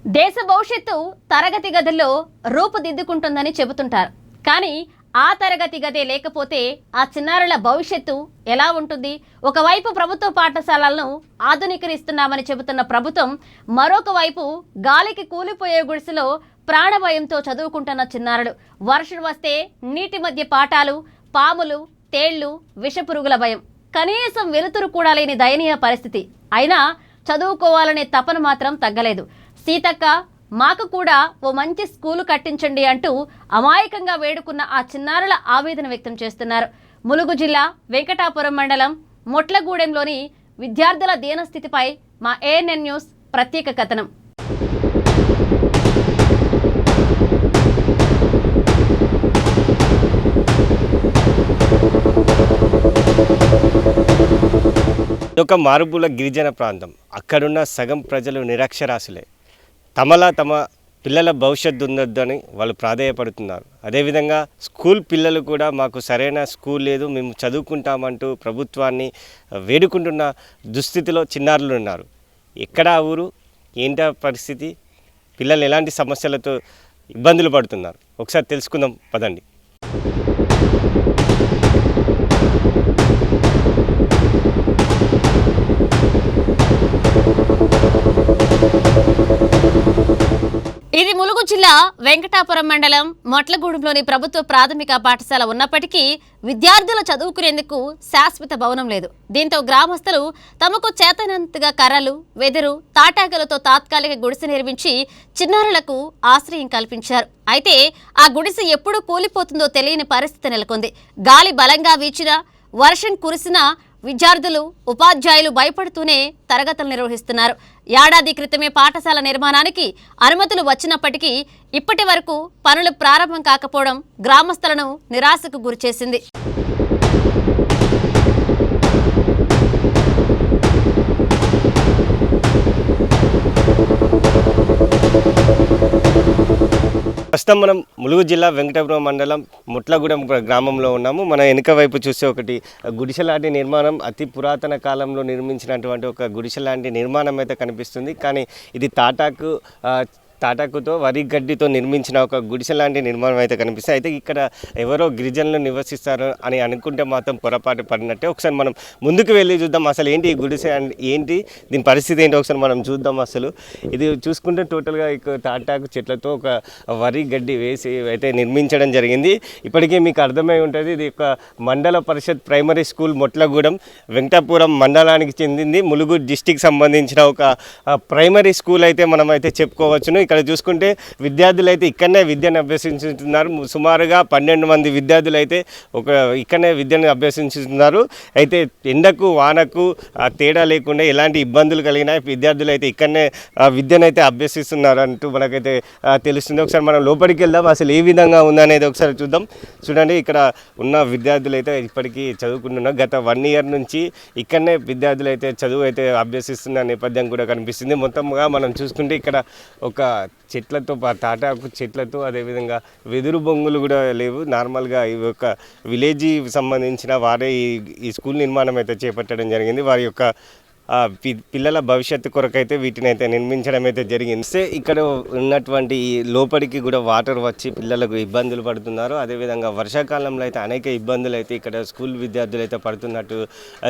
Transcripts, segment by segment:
దేశ భవిష్యత్తు తరగతి గదుల్లో రూపుదిద్దుకుంటుందని చెబుతుంటారు. కానీ ఆ తరగతి గదే లేకపోతే ఆ చిన్నారుల భవిష్యత్తు ఎలా ఉంటుంది? ఒకవైపు ప్రభుత్వ పాఠశాలలను ఆధునీకరిస్తున్నామని చెబుతున్న ప్రభుత్వం, మరొక వైపు గాలికి కూలిపోయే గుడిసెలో ప్రాణభయంతో చదువుకుంటున్న చిన్నారులు. వర్షం వస్తే నీటి మధ్య పాఠాలు, పాములు, తేళ్లు, విషపురుగుల భయం, కనీసం వెలుతురు కూడా లేని దయనీయ పరిస్థితి. అయినా చదువుకోవాలనే తపన మాత్రం తగ్గలేదు. సీతక్క, మాకు కూడా ఓ మంచి స్కూలు కట్టించండి అంటూ అమాయకంగా వేడుకున్న ఆ చిన్నారుల ఆవేదన వ్యక్తం చేస్తున్నారు. ములుగు జిల్లా వెంకటాపురం మండలం మొట్లగూడెంలోని విద్యార్థుల దీనస్థితిపై మా ANN న్యూస్ ప్రత్యేక కథనం. ఒక మారుమూల గిరిజన ప్రాంతం. అక్కడున్న సగం ప్రజలు నిరక్షరాస్యులే. తమ పిల్లల భవిష్యత్తు ఉండొద్దని వాళ్ళు ప్రాధేయపడుతున్నారు. అదేవిధంగా స్కూల్ పిల్లలు కూడా మాకు సరైన స్కూల్ లేదు, మేము చదువుకుంటామంటూ ప్రభుత్వాన్ని వేడుకుంటున్న దుస్థితిలో చిన్నారులు ఉన్నారు. ఎక్కడ ఆ ఊరు, ఏంటా పరిస్థితి, పిల్లలు ఎలాంటి సమస్యలతో ఇబ్బందులు పడుతున్నారు ఒకసారి తెలుసుకుందాం పదండి. ఇది ములుగు జిల్లా వెంకటాపురం మండలం మొట్లగూడెంలోని ప్రభుత్వ ప్రాథమిక పాఠశాల ఉన్నప్పటికీ విద్యార్థులు చదువుకునేందుకు శాశ్వత భవనం లేదు. దీంతో గ్రామస్తులు తమకు చేతనంతగా కర్రలు, వెదురు, తాటాకులతో తాత్కాలిక గుడిసె నిర్మించి చిన్నారులకు ఆశ్రయం కల్పించారు. అయితే ఆ గుడిసె ఎప్పుడు కూలిపోతుందో తెలియని పరిస్థితి నెలకొంది. గాలి బలంగా వీచినా, వర్షం కురిసినా విద్యార్థులు, ఉపాధ్యాయులు భయపడుతూనే తరగతులు నిర్వహిస్తున్నారు. ఏడాది క్రితమే పాఠశాల నిర్మాణానికి అనుమతులు వచ్చినప్పటికీ ఇప్పటి వరకు పనులు ప్రారంభం కాకపోవడం గ్రామస్తులను నిరాశకు గురిచేసింది. ప్రస్తుతం మనం ములుగు జిల్లా వెంకటాపురం మండలం మొట్లగూడెం గ్రామంలో ఉన్నాము. మన వెనుక వైపు చూస్తే ఒకటి గుడిసె లాంటి నిర్మాణం, అతి పురాతన కాలంలో నిర్మించినటువంటి ఒక గుడిసె లాంటి నిర్మాణం అయితే కనిపిస్తుంది. కానీ ఇది తాటాకుతో వరి గడ్డితో నిర్మించిన ఒక గుడిసె లాంటి నిర్మాణం అయితే కనిపిస్తుంది. అయితే ఇక్కడ ఎవరో గిరిజనులు నివసిస్తారు అని అనుకుంటే మాత్రం పొరపాటు పడినట్టే. ఒకసారి మనం ముందుకు వెళ్ళి చూద్దాం, అసలు ఏంటి ఈ గుడిసె, ఏంటి దీని పరిస్థితి ఏంటి ఒకసారి మనం చూద్దాం. అసలు ఇది చూసుకుంటే టోటల్గా తాటాకు చెట్లతో ఒక వరి గడ్డి వేసి అయితే నిర్మించడం జరిగింది. ఇప్పటికే మీకు అర్థమై ఉంటుంది, ఇది ఒక మండల పరిషత్ ప్రైమరీ స్కూల్ మొట్లగూడెం వెంకటాపురం మండలానికి చెందింది. ములుగు డిస్టిక్ సంబంధించిన ఒక ప్రైమరీ స్కూల్ అయితే మనం అయితే చెప్పుకోవచ్చును. ఇక్కడ చూసుకుంటే విద్యార్థులు అయితే ఇక్కడనే విద్యను అభ్యసించుతున్నారు. సుమారుగా 12 మంది విద్యార్థులు అయితే ఇక్కడనే విద్యను అభ్యసించుతున్నారు. అయితే ఎండకు వానకు తేడా లేకుండా ఎలాంటి ఇబ్బందులు కలిగినా విద్యార్థులు అయితే ఇక్కడనే విద్యను అయితే అభ్యసిస్తున్నారు అంటూ మనకైతే తెలుస్తుంది. ఒకసారి మనం లోపలికి వెళ్దాం, అసలు ఏ విధంగా ఉందనేది ఒకసారి చూద్దాం. చూడండి, ఇక్కడ ఉన్న విద్యార్థులు అయితే ఇప్పటికీ చదువుకుంటున్నారు. గత 1 year నుంచి ఇక్కడనే విద్యార్థులు అయితే చదువు అయితే అభ్యసిస్తున్న నేపథ్యం కూడా కనిపిస్తుంది. మొత్తంగా మనం చూసుకుంటే ఇక్కడ ఒక చెట్లతో, తాటాకు చెట్లతో, అదేవిధంగా వెదురు బొంగులు కూడా లేవు. నార్మల్గా ఇవి ఒక విలేజ్ సంబంధించిన వారే ఈ స్కూల్ నిర్మాణం అయితే చేపట్టడం జరిగింది. వారి యొక్క పిల్లల భవిష్యత్తు కొరకైతే వీటిని అయితే నిర్మించడం అయితే జరిగింది. ఇక్కడ ఉన్నటువంటి లోపలికి కూడా వాటర్ వచ్చి పిల్లలకు ఇబ్బందులు పడుతున్నారు. అదేవిధంగా వర్షాకాలంలో అయితే అనేక ఇబ్బందులు అయితే ఇక్కడ స్కూల్ విద్యార్థులు అయితే పడుతున్నట్టు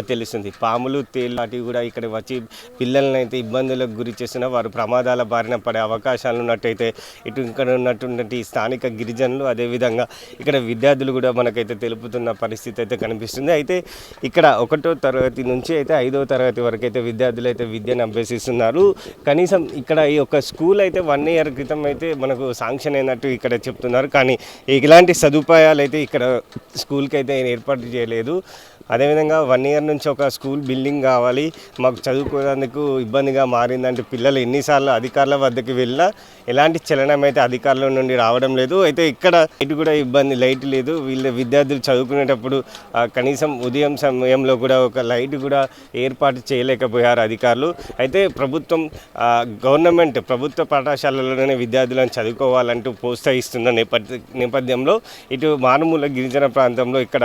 తెలుస్తుంది. పాములు, తేళ్ళు లాంటివి కూడా ఇక్కడ వచ్చి పిల్లల్ని అయితే ఇబ్బందులకు గురి చేస్తున్న వారు ప్రమాదాల బారిన పడే అవకాశాలు ఉన్నట్టయితే ఇక్కడ ఉన్నటువంటి స్థానిక గిరిజనులు, అదేవిధంగా ఇక్కడ విద్యార్థులు కూడా మనకైతే తెలుపుతున్న పరిస్థితి అయితే కనిపిస్తుంది. అయితే ఇక్కడ 1వ తరగతి నుంచి అయితే 5వ తరగతి వరకు అయితే విద్యార్థులు అయితే విద్యను అభ్యసిస్తున్నారు. కనీసం ఇక్కడ ఈ యొక్క స్కూల్ అయితే 1 year క్రితం అయితే మనకు శాంక్షన్ అయినట్టు ఇక్కడ చెప్తున్నారు. కానీ ఇలాంటి సదుపాయాలు అయితే ఇక్కడ స్కూల్కి అయితే ఏర్పాటు చేయలేదు. అదేవిధంగా 1 year నుంచి ఒక స్కూల్ బిల్డింగ్ కావాలి, మాకు చదువుకోవడానికి ఇబ్బందిగా మారిందంటే పిల్లలు ఎన్నిసార్లు అధికారుల వద్దకు వెళ్ళినా ఎలాంటి చలనం అయితే అధికారుల నుండి రావడం లేదు. అయితే ఇక్కడ లైట్ కూడా ఇబ్బంది, లైట్ లేదు. విద్యార్థులు చదువుకునేటప్పుడు కనీసం ఉదయం సమయంలో కూడా ఒక లైట్ కూడా ఏర్పాటు చేయలేకపోయారు అధికారులు. అయితే గవర్నమెంట్ ప్రభుత్వ పాఠశాలలోనే విద్యార్థులను చదువుకోవాలంటూ ప్రోత్సహిస్తున్న నేపథ్యంలో ఇటు మారుమూల గిరిజన ప్రాంతంలో ఇక్కడ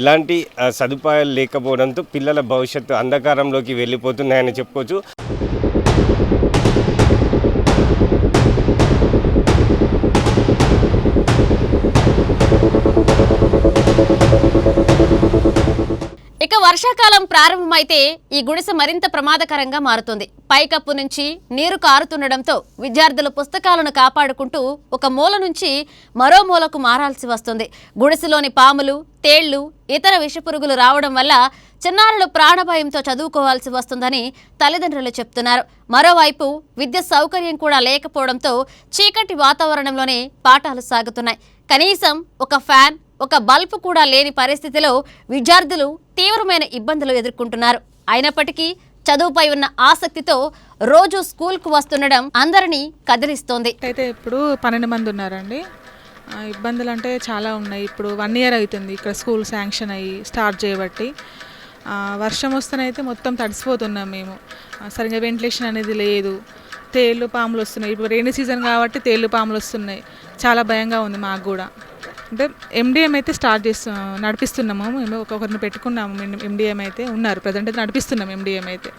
ఎలాంటి సదుపాయాలు లేకపోవడంతో పిల్లల భవిష్యత్తు అంధకారంలోకి వెళ్ళిపోతున్నాయని చెప్పుకోవచ్చు. వర్షాకాలం ప్రారంభమైతే ఈ గుడిసె మరింత ప్రమాదకరంగా మారుతుంది. పైకప్పు నుంచి నీరు కారుతుండడంతో విద్యార్థులు పుస్తకాలను కాపాడుకుంటూ ఒక మూల నుంచి మరో మూలకు మారాల్సి వస్తుంది. గుడిసెలోని పాములు, తేళ్లు, ఇతర విషపురుగులు రావడం వల్ల చిన్నారులు ప్రాణభయంతో చదువుకోవాల్సి వస్తుందని తల్లిదండ్రులు చెప్తున్నారు. మరోవైపు విద్య సౌకర్యం కూడా లేకపోవడంతో చీకటి వాతావరణంలోనే పాఠాలు సాగుతున్నాయి. కనీసం ఒక ఫ్యాన్, ఒక బల్బు కూడా లేని పరిస్థితిలో విద్యార్థులు తీవ్రమైన ఇబ్బందులు ఎదుర్కొంటున్నారు. అయినప్పటికీ చదువుపై ఉన్న ఆసక్తితో రోజు స్కూల్కు వస్తుండడం అందరినీ కదిలిస్తోంది. అయితే ఇప్పుడు 12 మంది ఉన్నారండి. ఇబ్బందులు అంటే చాలా ఉన్నాయి. ఇప్పుడు 1 ఇయర్ అవుతుంది ఇక్కడ స్కూల్ శాంక్షన్ అయ్యి స్టార్ట్ చేయబట్టి. వర్షం వస్తేనైతే మొత్తం తడిసిపోతున్నాం మేము. సరిగ్గా వెంటిలేషన్ అనేది లేదు. తేళ్ళు పాములు వస్తున్నాయి. ఇప్పుడు రైనీ సీజన్ కాబట్టి తేళ్ళు పాములు వస్తున్నాయి. చాలా భయంగా ఉంది మాకు కూడా. అంటే ఎండిఎం అయితే నడిపిస్తున్నాము. మేము ఒకరిని పెట్టుకున్నాము. ఎండిఎం అయితే ఉన్నారు, ప్రజెంట్ అయితే నడిపిస్తున్నాం ఎండిఎం అయితే.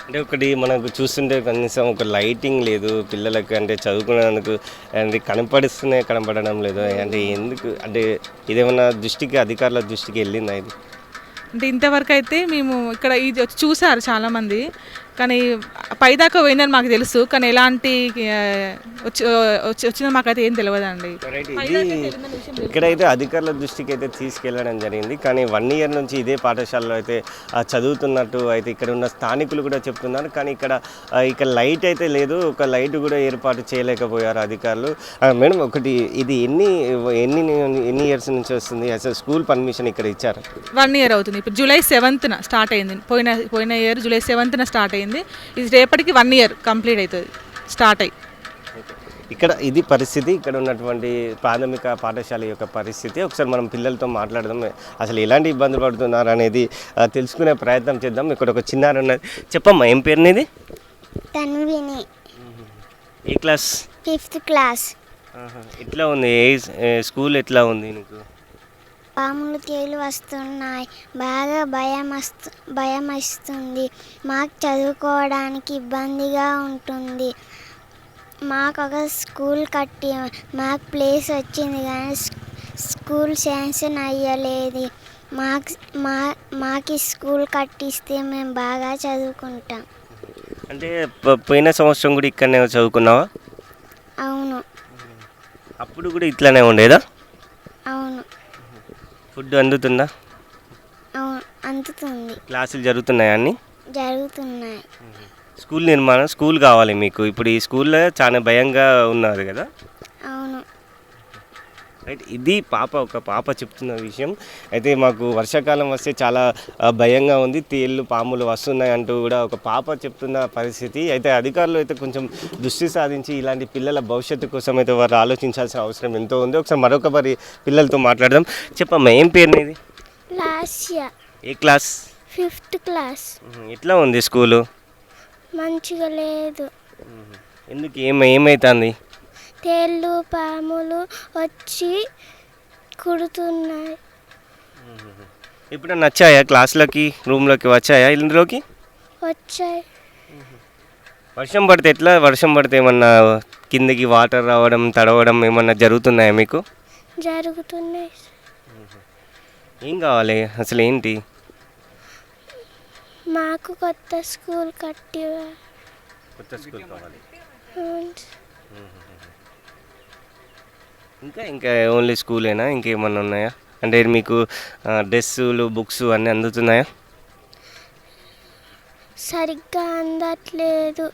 అంటే ఒకటి మనకు చూస్తుంటే కనీసం ఒక లైటింగ్ లేదు పిల్లలకు, అంటే చదువుకునేందుకు అంటే కనపడడం లేదు. అంటే ఎందుకు, అంటే ఇదేమన్నా అధికారుల దృష్టికి వెళ్ళిందా ఇది? అంటే ఇంతవరకు అయితే మేము ఇక్కడ ఇది వచ్చి చూసారు చాలామంది, కానీ పైదాకా పోయిందని మాకు తెలుసు, కానీ ఎలాంటి వచ్చిందో మాకైతే ఏం తెలియదండి. ఇక్కడైతే అధికారుల దృష్టికి అయితే తీసుకెళ్లడం జరిగింది, కానీ 1 ఇయర్ నుంచి ఇదే పాఠశాలలో అయితే చదువుతున్నట్టు అయితే ఇక్కడ ఉన్న స్థానికులు కూడా చెప్తున్నారు. కానీ ఇక్కడ లైట్ అయితే లేదు, ఒక లైట్ కూడా ఏర్పాటు చేయలేకపోయారు అధికారులు. మేడం, ఒకటి ఇది ఎన్ని ఇయర్స్ నుంచి వస్తుంది అసలు స్కూల్ పర్మిషన్ ఇక్కడ ఇచ్చారు? 1 ఇయర్ అవుతుంది. ఇప్పుడు జూలై 7th స్టార్ట్ అయింది. పోయిన ఇయర్ జూలై 7th స్టార్ట్ అయింది. ఇది రేపటికి 1 ఇయర్ కంప్లీట్ అవుతుంది స్టార్ట్ అయ్యి. ఇక్కడ ఇది పరిస్థితి, ఇక్కడ ఉన్నటువంటి ప్రాథమిక పాఠశాల యొక్క పరిస్థితి. ఒకసారి మనం పిల్లలతో మాట్లాడదాం, అసలు ఎలాంటి ఇబ్బందులు పడుతున్నారు అనేది తెలుసుకునే ప్రయత్నం చేద్దాం. ఇక్కడ ఒక చిన్నారి ఉన్నది. చెప్పమ్మా, ఏం పేరు నీది? తన్విని. ఏ క్లాస్? 5th class. ఎట్లా ఉంది స్కూల్, ఎట్లా ఉంది నీకు? పాములు తేలు వస్తున్నాయి, బాగా భయం వస్తుంది. మాకు చదువుకోవడానికి ఇబ్బందిగా ఉంటుంది. మాకు ఒక స్కూల్ కట్టి మాకు ప్లేస్ వచ్చింది, కానీ స్కూల్ శాంక్షన్ అయ్యలేదు. మాకు స్కూల్ కట్టిస్తే మేము బాగా చదువుకుంటాం. అంటే పోయిన సంవత్సరం కూడా ఇక్కడనే చదువుకున్నావా? అవును. అప్పుడు కూడా ఇట్లానే ఉండేదా? అవును. ఫుడ్ అందుతుందా? అవును, అందుతుంది. క్లాసులు జరుగుతున్నాయా? అన్నీ జరుగుతున్నాయి. స్కూల్ నిర్మాణం, స్కూల్ కావాలి మీకు. ఇప్పుడు ఈ స్కూల్లో చాలా భయంగా ఉన్నారు కదా? అవును. రైట్, ఇది ఒక పాప చెప్తున్న విషయం. అయితే మాకు వర్షాకాలం వస్తే చాలా భయంగా ఉంది, తేళ్ళు పాములు వస్తున్నాయి అంటూ కూడా ఒక పాప చెప్తున్న పరిస్థితి. అయితే అధికారులు అయితే కొంచెం దృష్టి సాధించి ఇలాంటి పిల్లల భవిష్యత్తు కోసం అయితే వారు ఆలోచించాల్సిన అవసరం ఎంతో ఉంది. ఒకసారి మరొకరి పిల్లలతో మాట్లాడదాం. చెప్పమ్మా, ఏం పేరు నీది? లాస్యా. ఏ క్లాస్? 5th class. ఎట్లా ఉంది స్కూలు? మంచిగా లేదు. ఎందుకు, ఏమవుతుంది? తేళ్ళు పాములు వచ్చి కుడుతున్నాయి. ఇప్పుడు నచ్చాయా? క్లాసులకి, రూమ్లోకి వచ్చాయా? ఇందులోకి వచ్చాయి. వర్షం పడితే ఎట్లా? వర్షం పడితే ఏమన్నా కిందకి వాటర్ రావడం, తడవడం ఏమన్నా జరుగుతున్నాయా మీకు? జరుగుతున్నాయి. ఏం కావాలి అసలు, ఏంటి? మాకు కొత్త స్కూల్ కొత్త స్కూల్ కావాలి. ఇంకా ఓన్లీ స్కూలేనా? ఇంకేమన్నా ఉన్నాయా? అంటే మీకు డ్రెస్సులు, బుక్స్ అన్నీ అందుతున్నాయా? సరిగ్గా అందట్లేదు.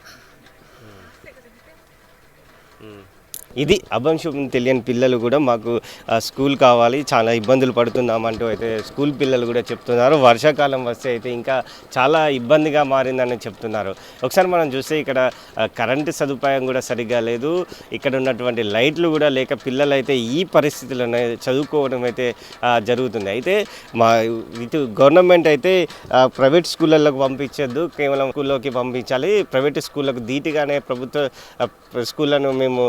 ఇది అభంశం తెలియని పిల్లలు కూడా మాకు స్కూల్ కావాలి, చాలా ఇబ్బందులు పడుతున్నామంటూ అయితే స్కూల్ పిల్లలు కూడా చెప్తున్నారు. వర్షాకాలం వస్తే అయితే ఇంకా చాలా ఇబ్బందిగా మారిందని చెప్తున్నారు. ఒకసారి మనం చూస్తే ఇక్కడ కరెంటు సదుపాయం కూడా సరిగ్గా లేదు, ఇక్కడ ఉన్నటువంటి లైట్లు కూడా లేక పిల్లలు అయితే ఈ పరిస్థితుల్లోనే చదువుకోవడం అయితే జరుగుతుంది. అయితే ఇటు గవర్నమెంట్ అయితే ప్రైవేట్ స్కూళ్ళకు పంపించద్దు, కేవలం స్కూల్లోకి పంపించాలి. ప్రైవేట్ స్కూళ్ళకు ధీటుగానే ప్రభుత్వ స్కూళ్ళను మేము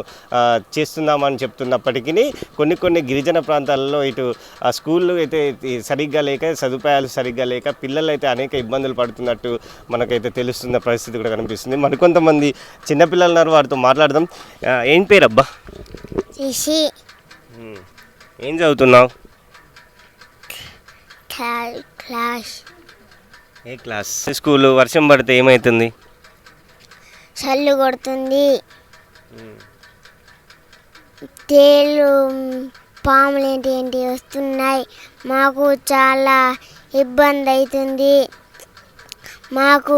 చేస్తున్నామని చెప్తున్నప్పటికీ కొన్ని గిరిజన ప్రాంతాలలో ఇటు ఆ స్కూళ్ళు అయితే సరిగ్గా లేక, సదుపాయాలు సరిగ్గా లేక పిల్లలు అయితే అనేక ఇబ్బందులు పడుతున్నట్టు మనకైతే తెలుస్తున్న పరిస్థితి కూడా కనిపిస్తుంది. మరికొంతమంది చిన్నపిల్లలు ఉన్నారు, వారితో మాట్లాడదాం. ఏం పేరు అబ్బా? ఏం చదువుతున్నావు? ఏ క్లాస్? స్కూల్ వర్షం పడితే ఏమవుతుంది? చల్లు కొడుతుంది, తేళ్ళు పాములు ఏంటి వస్తున్నాయి. మాకు చాలా ఇబ్బంది అవుతుంది. మాకు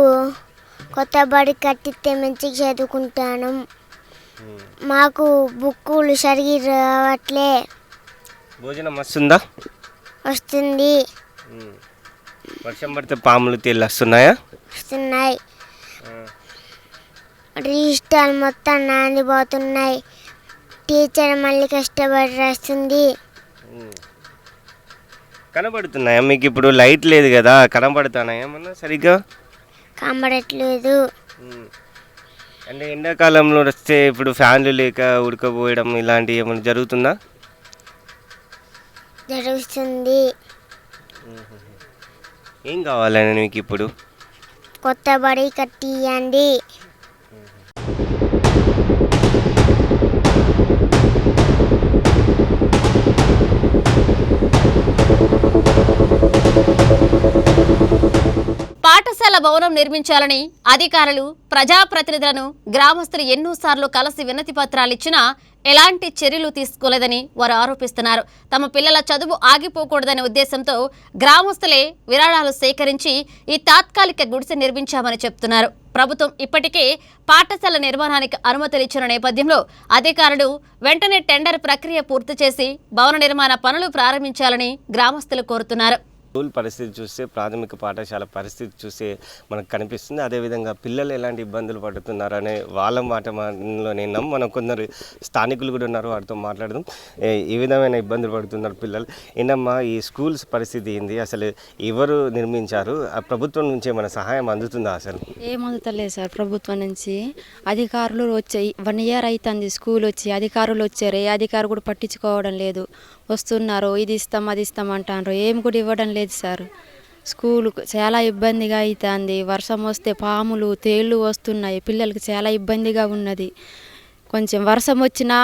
కొత్త బడి కట్టిస్తే మంచిగా చదువుకుంటాను. మాకు బుక్కులు సరిగి రావట్లే. భోజనం వస్తుందా? వస్తుంది, వర్షం పడితే పాములు తేళ్ళు వస్తున్నాయా? వస్తున్నాయి. రిజిస్టార్లు మొత్తం నాందిపోతున్నాయి. టీచర్ మళ్ళీ కష్టపడి రాస్తుంది. కనబడుతున్నాయా మీకు? ఇప్పుడు లైట్ లేదు కదా, కనబడుతున్నాయా ఏమన్నా సరిగ్గా? కనబడట్లేదు. అంటే ఎండాకాలంలో వస్తే ఇప్పుడు ఫ్యాన్లు లేక ఉడకపోయడం ఇలాంటివి ఏమైనా జరుగుతుందా? జరుగుతుంది. ఏం కావాలని మీకు ఇప్పుడు? కొత్త బడి కట్టియండి. పాఠశాల భవనం నిర్మించాలని అధికారులు, ప్రజాప్రతినిధులను, గ్రామస్తులు ఎన్నోసార్లు కలిసి వినతి పత్రాలు ఇచ్చినా ఎలాంటి చర్యలు తీసుకోలేదని వారు ఆరోపిస్తున్నారు. తమ పిల్లల చదువు ఆగిపోకూడదనే ఉద్దేశంతో గ్రామస్తులే విరాళాలు సేకరించి ఈ తాత్కాలిక గుడిసె నిర్మించామని చెప్తున్నారు. ప్రభుత్వం ఇప్పటికే పాఠశాల నిర్మాణానికి అనుమతులు ఇచ్చిన నేపథ్యంలో అధికారులు వెంటనే టెండర్ ప్రక్రియ పూర్తి చేసి భవన నిర్మాణ పనులు ప్రారంభించాలని గ్రామస్తులు కోరుతున్నారు. స్కూల్ పరిస్థితి చూస్తే, ప్రాథమిక పాఠశాల పరిస్థితి చూస్తే మనకు కనిపిస్తుంది. అదేవిధంగా పిల్లలు ఎలాంటి ఇబ్బందులు పడుతున్నారు అనే వాళ్ళ మాటలో నిన్నాం. మనం కొందరు స్థానికులు కూడా ఉన్నారు, వారితో మాట్లాడదాం. ఏ విధమైన ఇబ్బందులు పడుతున్నారు పిల్లలు. ఏంటమ్మా ఈ స్కూల్స్ పరిస్థితి ఏంది? అసలు ఎవరు నిర్మించారు? ఆ ప్రభుత్వం నుంచి ఏమైనా సహాయం అందుతుందా? అసలు ఏం అందుతలేదు సార్ ప్రభుత్వం నుంచి. అధికారులు వచ్చాయి, 1 year అవుతుంది స్కూల్ వచ్చి. అధికారులు వచ్చారు, ఏ అధికారు కూడా పట్టించుకోవడం లేదు. వస్తున్నారు, ఇది ఇస్తాం అది ఇస్తాం అంటారు, ఏం కూడా ఇవ్వడం లేదు సార్. స్కూల్ చాలా ఇబ్బందిగా అవుతుంది. వర్షం వస్తే పాములు తేళ్ళు వస్తున్నాయి. పిల్లలకి చాలా ఇబ్బందిగా ఉన్నది. కొంచెం వర్షం వచ్చినా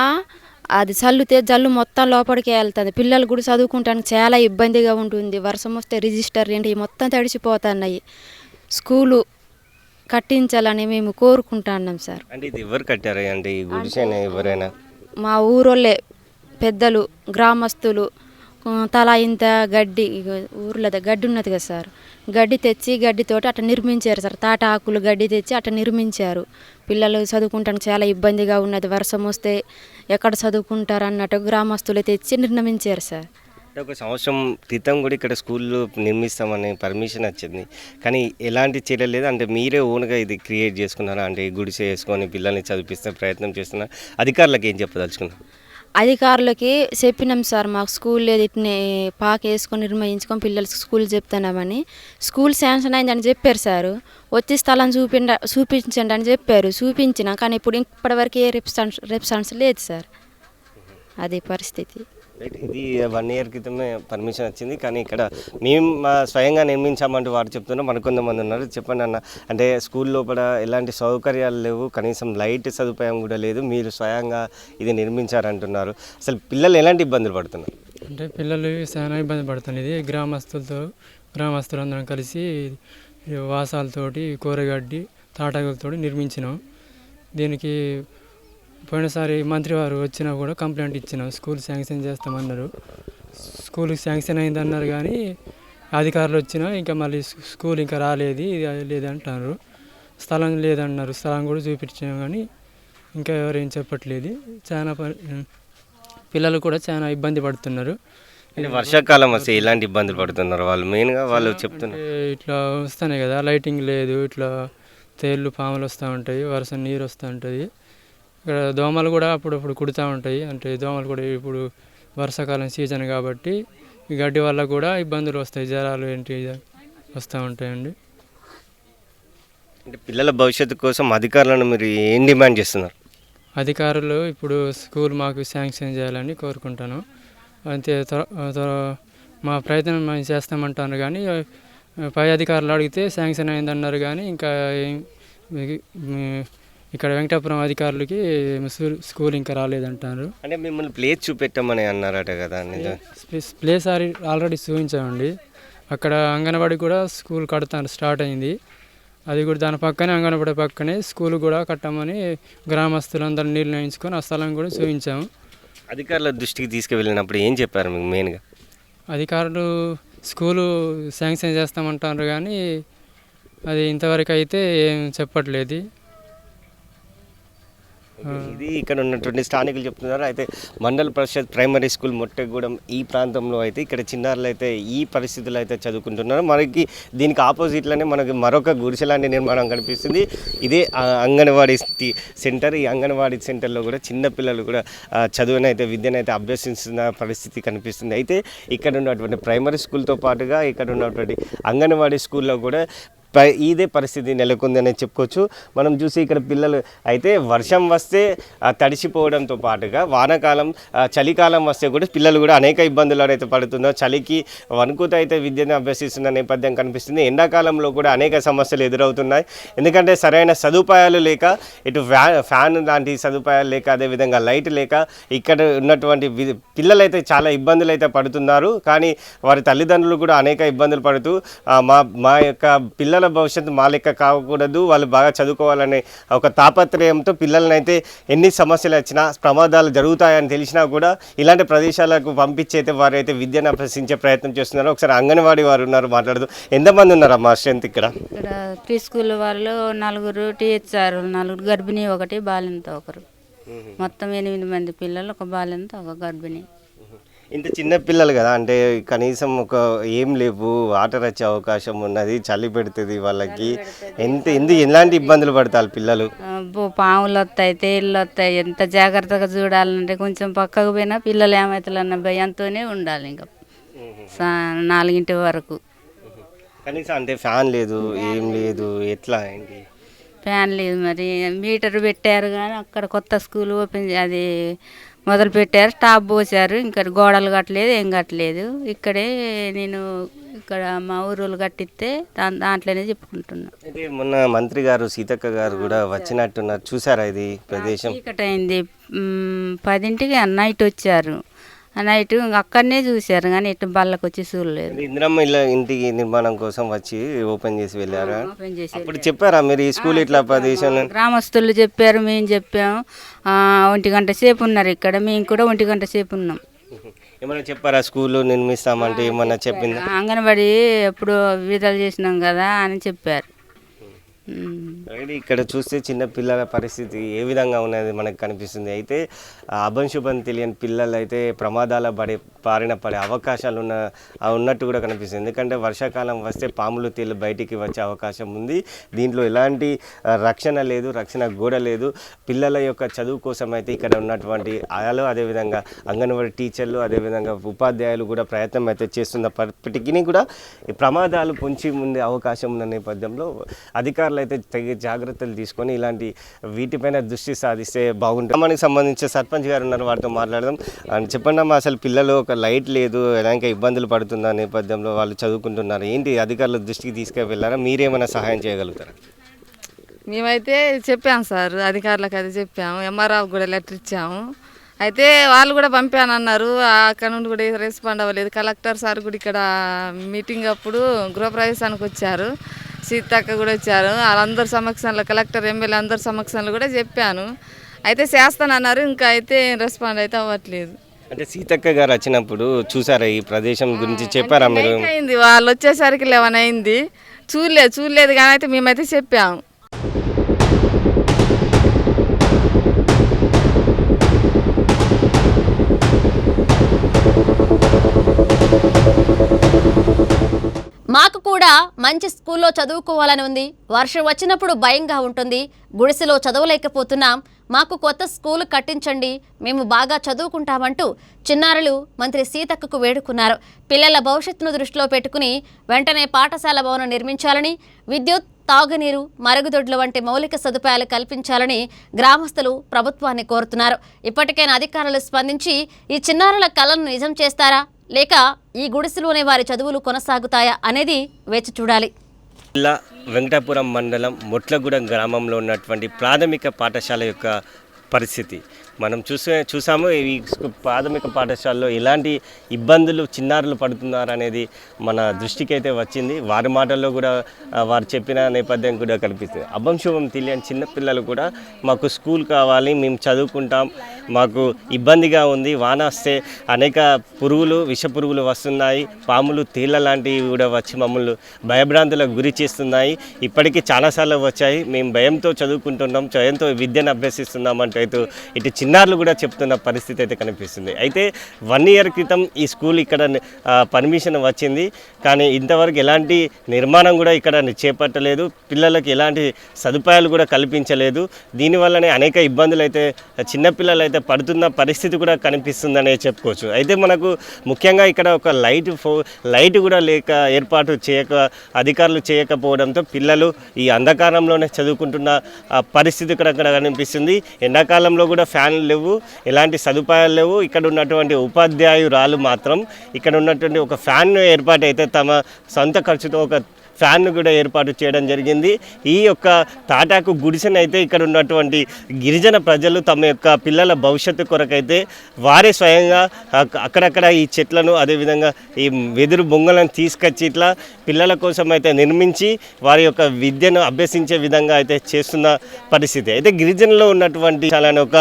అది చల్లుతే జల్లు మొత్తం లోపలికి వెళ్తుంది. పిల్లలు కూడా చదువుకుంటానికి చాలా ఇబ్బందిగా ఉంటుంది. వర్షం వస్తే రిజిస్టర్ ఏంటి మొత్తం తడిసిపోతున్నాయి. స్కూలు కట్టించాలని మేము కోరుకుంటున్నాం సార్. అంటే ఇది ఎవరు కట్టారు? అంటే ఈ గుడిసెనా ఎవరైనా? మా ఊరోళ్ళే పెద్దలు, గ్రామస్తులు తలా ఇంత గడ్డి, ఊర్లో గడ్డి ఉన్నది కదా సార్, గడ్డి తెచ్చి గడ్డితోటి అట్లా నిర్మించారు సార్. తాటాకులు గడ్డి తెచ్చి అట్లా నిర్మించారు. పిల్లలు చదువుకుంటానికి చాలా ఇబ్బందిగా ఉన్నది. వర్షం వస్తే ఎక్కడ చదువుకుంటారు అన్నట్టు గ్రామస్తులు తెచ్చి నిర్మించారు సార్. ఒక సంవత్సరం క్రితం కూడా ఇక్కడ స్కూల్లో నిర్మిస్తామని పర్మిషన్ వచ్చింది, కానీ ఎలాంటి చర్యలు లేదు. అంటే మీరే ఓన్గా ఇది క్రియేట్ చేసుకున్నారా? అంటే ఈ గుడిసె వేసుకొని పిల్లల్ని చదివిస్తే ప్రయత్నం చేస్తున్నారు. అధికారులకు ఏం చెప్పదలుచుకున్నారు? అధికారులకి చెప్పినాం సార్, మాకు స్కూల్ లేదు, ఇట్నే పాక వేసుకొని నిర్మించుకొని పిల్లలకి స్కూల్ చెప్తున్నామని. స్కూల్ శాంక్షన్ అయిందని చెప్పారు సార్. వచ్చి స్థలం చూపించండి అని చెప్పారు. చూపించిన కానీ ఇప్పుడు ఇప్పటివరకు ఏ రెస్పాన్స్ లేదు సార్. అది పరిస్థితి. ఇది 1 year క్రితమే పర్మిషన్ వచ్చింది, కానీ ఇక్కడ మేము స్వయంగా నిర్మించామంటూ వారు చెప్తున్నారు. మరికొంతమంది ఉన్నారు. చెప్పండి అన్న, అంటే స్కూల్ లోపల ఎలాంటి సౌకర్యాలు లేవు, కనీసం లైట్ సదుపాయం కూడా లేదు, మీరు స్వయంగా ఇది నిర్మించారంటున్నారు. అసలు పిల్లలు ఎలాంటి ఇబ్బందులు పడుతున్నారు? అంటే పిల్లలు చాలా ఇబ్బంది పడుతున్నది. గ్రామస్తులందరం కలిసి వాసాలతోటి, కూరగడ్డి, తాటాకులతోటి నిర్మించినాం. దీనికి పోయినసారి మంత్రి వారు వచ్చినా కూడా కంప్లైంట్ ఇచ్చినాం. స్కూల్ శాంక్షన్ చేస్తామన్నారు. స్కూల్కి శాంక్షన్ అయిందన్నారు, కానీ అధికారులు వచ్చినా ఇంకా మళ్ళీ స్కూల్ ఇంకా లేదంటున్నారు. స్థలం లేదన్నారు. స్థలం కూడా చూపించాం, కానీ ఇంకా ఎవరేం చెప్పట్లేదు. చాలా పిల్లలు కూడా చాలా ఇబ్బంది పడుతున్నారు. అంటే వర్షాకాలం వస్తే ఎలాంటి ఇబ్బందులు పడుతున్నారు వాళ్ళు? మెయిన్గా వాళ్ళు చెప్తున్నారు ఇట్లా వస్తున్నాయి కదా, లైటింగ్ లేదు, ఇట్లా తేళ్ళు పాములు వస్తూ ఉంటాయి, వర్షం నీరు వస్తూ ఉంటుంది. ఇక్కడ దోమలు కూడా అప్పుడప్పుడు కుడుతూ ఉంటాయి. అంటే దోమలు కూడా ఇప్పుడు వర్షాకాలం సీజన్ కాబట్టి ఈ గడ్డి వల్ల కూడా ఇబ్బందులు వస్తాయి, జ్వరాలు ఏంటి వస్తూ ఉంటాయండి. అంటే పిల్లల భవిష్యత్తు కోసం అధికారులను మీరు ఏం డిమాండ్ చేస్తున్నారు? అధికారులు ఇప్పుడు స్కూల్ మాకు శాంక్షన్ చేయాలని కోరుకుంటాను. అంతే మా ప్రయత్నం మేము చేస్తామంటారు, కానీ పై అధికారులు అడిగితే శాంక్షన్ అయిందన్నారు, కానీ ఇంకా ఇక్కడ వెంకటాపురం అధికారులకి స్కూల్ ఇంకా రాలేదంటారు. అంటే మిమ్మల్ని ప్లేస్ చూపెట్టమని అన్నారట కదా? ప్లేస్ ఆల్రెడీ చూపించామండి. అక్కడ అంగన్వాడీ కూడా స్కూల్ కడతాను స్టార్ట్ అయింది. అది కూడా దాని పక్కనే అంగన్వాడీ పక్కనే స్కూల్ కూడా కట్టమని గ్రామస్తులందరూ నిర్ణయించుకొని ఆ స్థలం కూడా చూపించాము. అధికారుల దృష్టికి తీసుకువెళ్ళినప్పుడు ఏం చెప్పారు మీకు మెయిన్గా? అధికారులు స్కూలు శాంక్షన్ చేస్తామంటారు కానీ అది ఇంతవరకు అయితే ఏం చెప్పట్లేదు. ఇది ఇక్కడ ఉన్నటువంటి స్థానికులు చెప్తున్నారు. అయితే మండల పరిషత్ ప్రైమరీ స్కూల్ మొట్టగూడెం ఈ ప్రాంతంలో అయితే ఇక్కడ చిన్నారులు అయితే ఈ పరిస్థితులు అయితే చదువుకుంటున్నారు. మనకి దీనికి ఆపోజిట్లోనే మనకి మరొక గుడిసెలాంటి నిర్మాణం కనిపిస్తుంది. ఇదే అంగన్వాడీ సెంటర్. ఈ అంగన్వాడీ సెంటర్లో కూడా చిన్నపిల్లలు కూడా చదువునైతే విద్యనైతే అభ్యసిస్తున్న పరిస్థితి కనిపిస్తుంది. అయితే ఇక్కడ ఉన్నటువంటి ప్రైమరీ స్కూల్తో పాటుగా ఇక్కడ ఉన్నటువంటి అంగన్వాడీ స్కూల్లో కూడా ఇదే పరిస్థితి నెలకొందని చెప్పుకోవచ్చు. మనం చూసి ఇక్కడ పిల్లలు అయితే వర్షం వస్తే తడిసిపోవడంతో పాటుగా వానాకాలం చలికాలం వస్తే కూడా పిల్లలు కూడా అనేక ఇబ్బందులు అయితే పడుతుందో చలికి వణుకుతో అయితే విద్యను అభ్యసిస్తున్న నేపథ్యం కనిపిస్తుంది. ఎండాకాలంలో కూడా అనేక సమస్యలు ఎదురవుతున్నాయి. ఎందుకంటే సరైన సదుపాయాలు లేక ఇటు ఫ్యాన్ లాంటి సదుపాయాలు లేక అదేవిధంగా లైట్ లేక ఇక్కడ ఉన్నటువంటి పిల్లలైతే చాలా ఇబ్బందులు అయితే పడుతున్నారు. కానీ వారి తల్లిదండ్రులు కూడా అనేక ఇబ్బందులు పడుతూ మా యొక్క పిల్లల భవిష్యత్తు మా లెక్క కాకూడదు, వాళ్ళు బాగా చదువుకోవాలనే ఒక తాపత్రయంతో పిల్లల్ని అయితే ఎన్ని సమస్యలు వచ్చినా ప్రమాదాలు జరుగుతాయని తెలిసినా కూడా ఇలాంటి ప్రదేశాలకు పంపించి అయితే వారు అయితే విద్యను అభ్యసించే ప్రయత్నం చేస్తున్నారు. ఒకసారి అంగన్వాడీ వారు ఉన్నారు, మాట్లాడుతూ ఎంతమంది ఉన్నారు మా స్ట్రెంత్ ఇక్కడ? ఇక్కడ ప్రీ స్కూల్ వాళ్ళు 4 టీచర్, 4 గర్భిణీ, 1 బాలింత, 1 మొత్తం 8 మంది పిల్లలు, 1 బాలింత, 1 గర్భిణీ. ఇంత చిన్న పిల్లలు కదా, అంటే కనీసం ఒక ఏం లేవు, వాటర్ వచ్చే అవకాశం ఉన్నది, చలి పెడుతుంది వాళ్ళకి, ఎలాంటి ఇబ్బందులు పడతారు పిల్లలు? పాములు వస్తాయి, తేళ్ళు వస్తాయి, ఎంత జాగ్రత్తగా చూడాలంటే కొంచెం పక్కకు పోయినా పిల్లలు ఏమవుతారన్న భయంతోనే ఉండాలి. ఇంకా 4 వరకు కనీసం అంటే ఫ్యాన్ లేదు, ఏం లేదు, ఎట్లా ఏంటి? ఫ్యాన్ లేదు, మరి మీటర్ పెట్టారు కానీ అక్కడ కొత్త స్కూల్ ఓపెన్ అది మొదలు పెట్టారు, టాప్ పోసారు, ఇంకా గోడలు కట్టలేదు, ఏం కట్టలేదు. ఇక్కడే నేను ఇక్కడ మా ఊరు కట్టిస్తే దాంట్లోనే చెప్పుకుంటున్నా. అంటే మొన్న మంత్రి గారు సీతక్క గారు కూడా వచ్చినట్టున్నారు, చూసారా ఇది ప్రదేశం? చీకటి అయింది, 10ంటికి నైట్ వచ్చారు. నైట్ అక్కడనే చూశారు కానీ ఇటు బళ్ళకి వచ్చి చూడలేదు. ఇందిరమ్మ ఇళ్ళ ఇంటికి నిర్మాణం కోసం వచ్చి ఓపెన్ చేసి వెళ్ళారా? ఓపెన్ చేసి అప్పుడు చెప్పారా మీరు ఈ స్కూల్ ఇట్లా ప్రదేశం? గ్రామస్తులు చెప్పారు, మేము చెప్పాము. 1 గంట సేపు ఉన్నారు ఇక్కడ, మేము కూడా 1 గంట సేపు ఉన్నాం. ఏమన్నా చెప్పారా స్కూల్ నిర్మిస్తామంటే? ఏమన్నా చెప్పిందా? అంగన్వాడీ ఎప్పుడు విడుదల చేసినాం కదా అని చెప్పారు. ఇక్కడ చూస్తే చిన్న పిల్లల పరిస్థితి ఏ విధంగా ఉన్నది మనకు కనిపిస్తుంది. అయితే అభంశుభం తెలియని పిల్లలు అయితే ప్రమాదాల బారిన పడే అవకాశాలు ఉన్నట్టు కూడా కనిపిస్తుంది. ఎందుకంటే వర్షాకాలం వస్తే పాములు తేలు బయటికి వచ్చే అవకాశం ఉంది. దీంట్లో ఎలాంటి రక్షణ లేదు, రక్షణ గోడ లేదు. పిల్లల యొక్క చదువు కోసం అయితే ఇక్కడ ఉన్నటువంటి ఆయాలు, అదేవిధంగా అంగన్వాడీ టీచర్లు, అదేవిధంగా ఉపాధ్యాయులు కూడా ప్రయత్నం అయితే చేస్తున్నప్పటికీ కూడా ఈ ప్రమాదాలు పొంచి ఉండే అవకాశం ఉన్న నేపథ్యంలో అధికారులు అయితే తగిన జాగ్రత్తలు తీసుకొని ఇలాంటి వీటిపైన దృష్టి సాధిస్తే బాగుంటుంది. గ్రామానికి సంబంధించిన సర్పంచ్ గారు ఉన్నారు, వారితో మాట్లాడదాం. చెప్పండి అమ్మా, అసలు పిల్లలు ఒక లైట్ లేదు, ఎలాంటి ఇబ్బందులు పడుతున్న నేపథ్యంలో వాళ్ళు చదువుకుంటున్నారు, ఏంటి అధికారుల దృష్టికి తీసుకువెళ్ళారా? మీరేమైనా సహాయం చేయగలుగుతారా? మేమైతే చెప్పాము సార్, అధికారులకు అయితే చెప్పాము, ఎంఆర్ఓ కూడా లెటర్ ఇచ్చాము. అయితే వాళ్ళు కూడా పంపానన్నారు, అక్కడ నుండి కూడా రెస్పాండ్ అవ్వలేదు. కలెక్టర్ సార్ కూడా ఇక్కడ మీటింగ్ అప్పుడు గృహప్రవేశానికి వచ్చారు, సీతక్క కూడా వచ్చారు. వాళ్ళందరి సమక్షంలో, కలెక్టర్, ఎమ్మెల్యే అందరి సమక్షంలో కూడా చెప్పాను. అయితే చేస్తానన్నారు, ఇంకా అయితే రెస్పాండ్ అయితే అవ్వట్లేదు. అంటే సీతక్క గారు వచ్చినప్పుడు చూసారా ఈ ప్రదేశం గురించి, చెప్పారా మీరు? అయింది, వాళ్ళు వచ్చేసరికి 11 అయింది, చూడలేదు కానీ అయితే మేమైతే చెప్పాము. మాకు కూడా మంచి స్కూల్లో చదువుకోవాలని ఉంది, వర్షం వచ్చినప్పుడు భయంగా ఉంటుంది, గుడిసెలో చదవలేకపోతున్నాం, మాకు కొత్త స్కూల్ కట్టించండి, మేము బాగా చదువుకుంటామంటూ చిన్నారులు మంత్రి సీతక్కకు వేడుకున్నారు. పిల్లల భవిష్యత్తును దృష్టిలో పెట్టుకుని వెంటనే పాఠశాల భవనం నిర్మించాలని, విద్యుత్, తాగునీరు, మరుగుదొడ్ల వంటి మౌలిక సదుపాయాలు కల్పించాలని గ్రామస్తులు ప్రభుత్వాన్ని కోరుతున్నారు. ఇప్పటికైనా అధికారులు స్పందించి ఈ చిన్నారుల కలను నిజం చేస్తారా, లేక ఈ గుడిసెలోనే వారి చదువులు కొనసాగుతాయా అనేది వేచి చూడాలి. జిల్లా వెంకటాపురం మండలం మొట్లగూడెం గ్రామంలో ఉన్నటువంటి ప్రాథమిక పాఠశాల యొక్క పరిస్థితి మనం చూసాము ఈ ప్రాథమిక పాఠశాలలో ఎలాంటి ఇబ్బందులు చిన్నారులు పడుతున్నారు అనేది మన దృష్టికి అయితే వచ్చింది. వారి మాటల్లో కూడా వారు చెప్పిన నేపథ్యం కూడా కనిపిస్తుంది. అభం శుభం తెలియని చిన్నపిల్లలు కూడా మాకు స్కూల్ కావాలి, మేము చదువుకుంటాం, మాకు ఇబ్బందిగా ఉంది, వాన వస్తే అనేక పురుగులు విష పురుగులు వస్తున్నాయి, పాములు తేళ్ల లాంటివి కూడా వచ్చి మమ్మల్ని భయభ్రాంతులకు గురి చేస్తున్నాయి, ఇప్పటికీ చాలాసార్లు వచ్చాయి, మేము భయంతో చదువుకుంటున్నాం, భయంతో విద్యను అభ్యసిస్తున్నాం అంటూ అయితే ఇటు చిన్నారులు కూడా చెప్తున్న పరిస్థితి అయితే కనిపిస్తుంది. అయితే 1 ఇయర్ క్రితం ఈ స్కూల్ ఇక్కడ పర్మిషన్ వచ్చింది, కానీ ఇంతవరకు ఎలాంటి నిర్మాణం కూడా ఇక్కడ చేపట్టలేదు, పిల్లలకు ఎలాంటి సదుపాయాలు కూడా కల్పించలేదు. దీనివల్లనే అనేక ఇబ్బందులు అయితే చిన్నపిల్లలు అయితే పడుతున్న పరిస్థితి కూడా కనిపిస్తుందనే చెప్పుకోవచ్చు. అయితే మనకు ముఖ్యంగా ఇక్కడ ఒక లైట్ కూడా లేక ఏర్పాటు అధికారులు చేయకపోవడంతో పిల్లలు ఈ అంధకారంలోనే చదువుకుంటున్న పరిస్థితి ఇక్కడ కనిపిస్తుంది. ఎండాకాలంలో కూడా ఫ్యాన్లు లేవు, ఎలాంటి సదుపాయాలు లేవు. ఇక్కడ ఉన్నటువంటి ఉపాధ్యాయురాలు మాత్రం ఇక్కడ ఉన్నటువంటి ఒక ఫ్యాన్ ఏర్పాటు అయితే తమ సొంత ఖర్చుతో ఒక ఫ్యాన్ను కూడా ఏర్పాటు చేయడం జరిగింది. ఈ యొక్క తాటాకు గుడిసెను అయితే ఇక్కడ ఉన్నటువంటి గిరిజన ప్రజలు తమ యొక్క పిల్లల భవిష్యత్తు కొరకైతే వారే స్వయంగా అక్కడక్కడ ఈ చెట్లను అదేవిధంగా ఈ వెదురు బొంగలను తీసుకొచ్చి ఇట్లా పిల్లల కోసం అయితే నిర్మించి వారి యొక్క విద్యను అభ్యసించే విధంగా అయితే చేస్తున్న పరిస్థితి. అయితే గిరిజనలో ఉన్నటువంటి చాలా ఒక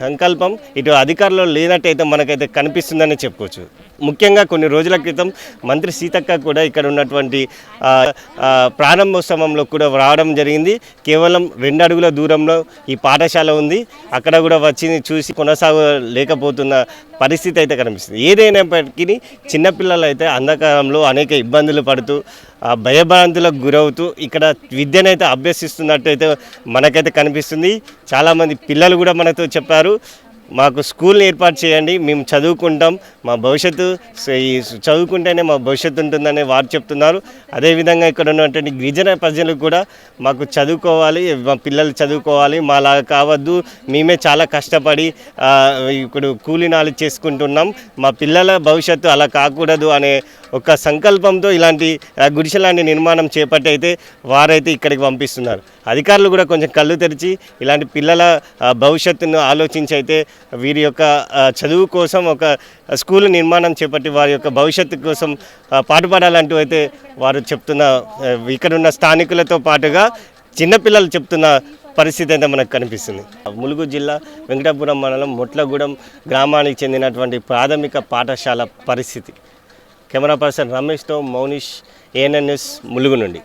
సంకల్పం ఇటు అధికారులు లేనట్టయితే మనకైతే కనిపిస్తుందని చెప్పుకోవచ్చు. ముఖ్యంగా కొన్ని రోజుల క్రితం మంత్రి సీతక్క కూడా ఇక్కడ ఉన్నటువంటి ప్రారంభోత్సవంలో కూడా రావడం జరిగింది. కేవలం 2 అడుగుల దూరంలో ఈ పాఠశాల ఉంది, అక్కడ కూడా వచ్చి చూసి కొనసాగలేకపోతున్న పరిస్థితి అయితే కనిపిస్తుంది. ఏదైనప్పటికీ చిన్నపిల్లలు అయితే అంధకారంలో అనేక ఇబ్బందులు పడుతూ భయభ్రాంతులకు గురవుతూ ఇక్కడ విద్యనైతే అభ్యసిస్తున్నట్టయితే మనకైతే కనిపిస్తుంది. చాలామంది పిల్లలు కూడా మనతో చెప్పారు, మాకు స్కూల్ని ఏర్పాటు చేయండి, మేము చదువుకుంటాం, మా భవిష్యత్తు చదువుకుంటేనే మా భవిష్యత్తు ఉంటుందని వారు చెప్తున్నారు. అదేవిధంగా ఇక్కడ ఉన్నటువంటి గిరిజన ప్రజలకు కూడా మాకు చదువుకోవాలి, మా పిల్లలు చదువుకోవాలి, మాలాగా కావద్దు, మేమే చాలా కష్టపడి ఇప్పుడు కూలీనాలు చేసుకుంటున్నాం, మా పిల్లల భవిష్యత్తు అలా కాకూడదు అనే ఒక సంకల్పంతో ఇలాంటి గుడిసెలాంటి నిర్మాణం చేపట్టి అయితే వారైతే ఇక్కడికి పంపిస్తున్నారు. అధికారులు కూడా కొంచెం కళ్ళు తెరిచి ఇలాంటి పిల్లల భవిష్యత్తును ఆలోచించి అయితే వీరి యొక్క చదువు కోసం ఒక స్కూల్ నిర్మాణం చేపట్టి వారి యొక్క భవిష్యత్తు కోసం పాటుపడాలంటూ అయితే వారు చెప్తున్న, ఇక్కడున్న స్థానికులతో పాటుగా చిన్నపిల్లలు చెప్తున్న పరిస్థితి అయితే మనకు కనిపిస్తుంది. ములుగు జిల్లా వెంకటాపురం మండలం మొట్లగూడెం గ్రామానికి చెందినటువంటి ప్రాథమిక పాఠశాల పరిస్థితి. కెమెరా పర్సన్ రమేష్తో మౌనిష్, ANN న్యూస్, ములుగు నుండి.